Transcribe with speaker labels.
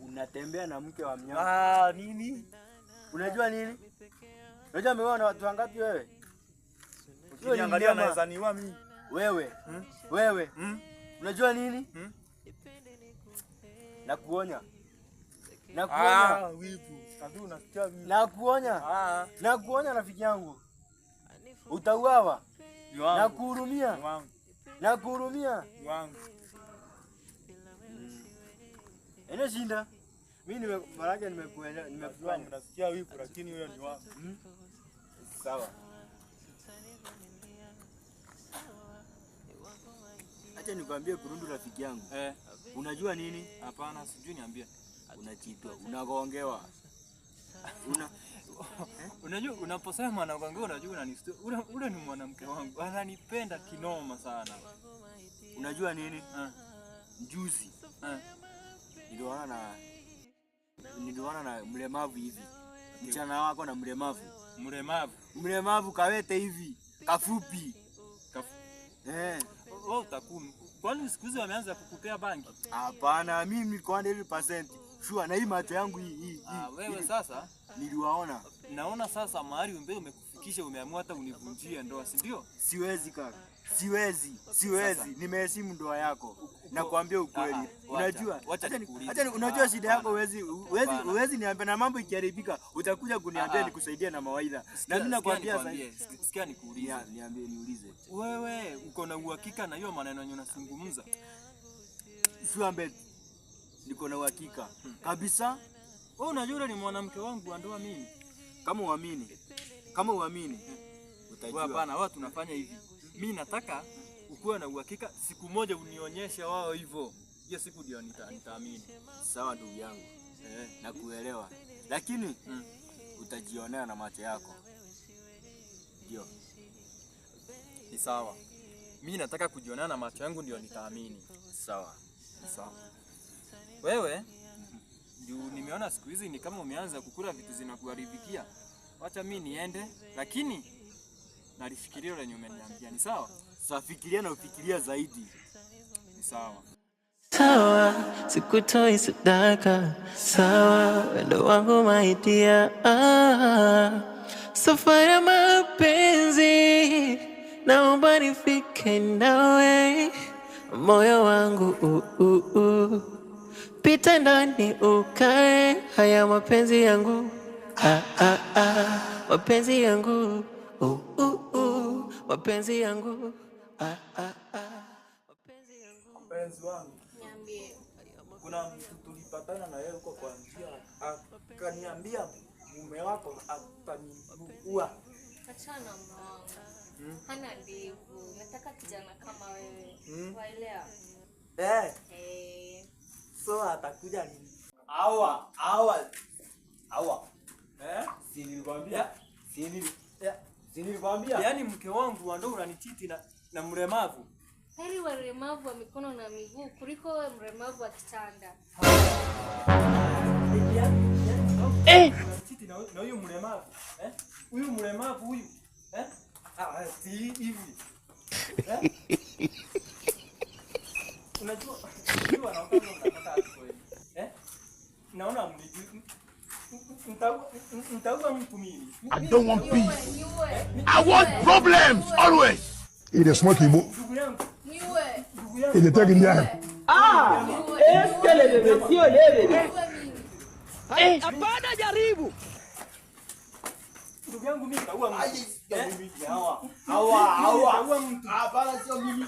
Speaker 1: Unatembea na mke wa mnyama.
Speaker 2: Nini?
Speaker 1: Unajua nini? Unajua ameona watu wangapi wewe?
Speaker 2: Ukiniangalia naweza niua mimi.
Speaker 1: Wewe. Wewe. Unajua nini? Nakuonya. Nakuonya.
Speaker 2: Wivu. Kadu unasikia wivu.
Speaker 1: Nakuonya. Nakuonya rafiki yangu. Utauawa. Nakuhurumia. Nakuhurumia.
Speaker 2: Wangu.
Speaker 1: Ene shinda. Mimi Faraja nimekuelewa.
Speaker 2: Nasikia wivu lakini wewe ni wangu.
Speaker 1: Sawa. Acha nikwambie Kurundu rafiki yangu. Unajua nini?
Speaker 2: Hapana, sijui niambie.
Speaker 1: Unachitwa, unagongewa.
Speaker 2: Unajua unaposema anagongewa unajua unanistua. Ule ni mwanamke wangu. Ananipenda kinoma sana.
Speaker 1: Unajua nini? Juzi. Niliona na mlemavu hivi. Mchana wako na mlemavu. Mlemavu kawete hivi. Kafupi.
Speaker 2: Wewe utakumu. Kwani siku hizi wameanza kukupea bangi?
Speaker 1: Hapana, mimi niko 100% sure na hii macho yangu hii.
Speaker 2: Wewe sasa
Speaker 1: niliwaona.
Speaker 2: Naona sasa mahali umekufikisha umeamua hata univunjie ndoa, si ndio?
Speaker 1: Siwezi kaka. Siwezi. Nimeheshimu ndoa yako. Nakwambia ukweli. Unajua? Acha unajua shida yako huwezi niambia na mambo ikiharibika utakuja kuniambia nikusaidia na mawaidha. Na mimi nakwambia sasa.
Speaker 2: Sikia nikuulize.
Speaker 1: Niulize.
Speaker 2: Wewe uko na uhakika na hiyo maneno unayozungumza?
Speaker 1: Suambe. Niko na uhakika. Kabisa.
Speaker 2: Wewe unajua ni mwanamke wangu wa ndoa mimi.
Speaker 1: Kama uamini.
Speaker 2: Utajua. Hapana, watu tunafanya hivi. Mimi nataka ukuwe na uhakika siku moja unionyeshe wao hivyo. Hiyo siku ndio nitaamini.
Speaker 1: Sawa ndugu yangu. Nakuelewa. Lakini utajionea na macho yako. Ndio.
Speaker 2: Ni sawa. Mimi nataka kujionea na macho yangu ndio nitaamini.
Speaker 1: Sawa.
Speaker 2: Wewe ndio nimeona siku hizi ni kama umeanza kukula vitu zinakuharibikia. Acha mimi niende, lakini nalifikiria ile nyume niambia. Ni sawa?
Speaker 1: Safikiria na ufikiria zaidi.
Speaker 2: Ni sawa.
Speaker 3: Sawa, sikutoi sadaka. Sawa, wendo wangu maidia. Safari ya mapenzi naomba nifike nawe. Moyo wangu pita ndani ukae. Haya mapenzi yangu mapenzi yangu mapenzi yangu
Speaker 2: Mpenzi wangu, niambie. Kuna mtu tulipatana na yeye huko kwa njia, akaniambia mume wako ataniua.
Speaker 4: Achana mwanangu. Hana ndevu. Nataka kijana kama wewe. Waelewa?
Speaker 2: So atakuja nini?
Speaker 1: Awa. Si nilikwambia.
Speaker 2: Yaani mke wangu wa ndoa unanichiti na mlemavu.
Speaker 4: Heri walemavu wa mikono na miguu kuliko wewe mlemavu wa kitanda.
Speaker 2: Unanichiti na huyu mlemavu. Huyu mlemavu huyu. Si hivi. Unajua naona unataka kweli. Naona mnijui. Nitaua mtu mimi.
Speaker 5: I don't want peace. I want problems always. Il est smart Kibo. Il est très bien.
Speaker 6: Est-ce que les messieurs les
Speaker 7: hapana jaribu.
Speaker 2: Ndugu yangu mimi nitaua mtu.
Speaker 1: Hawa. Hapana sio mimi.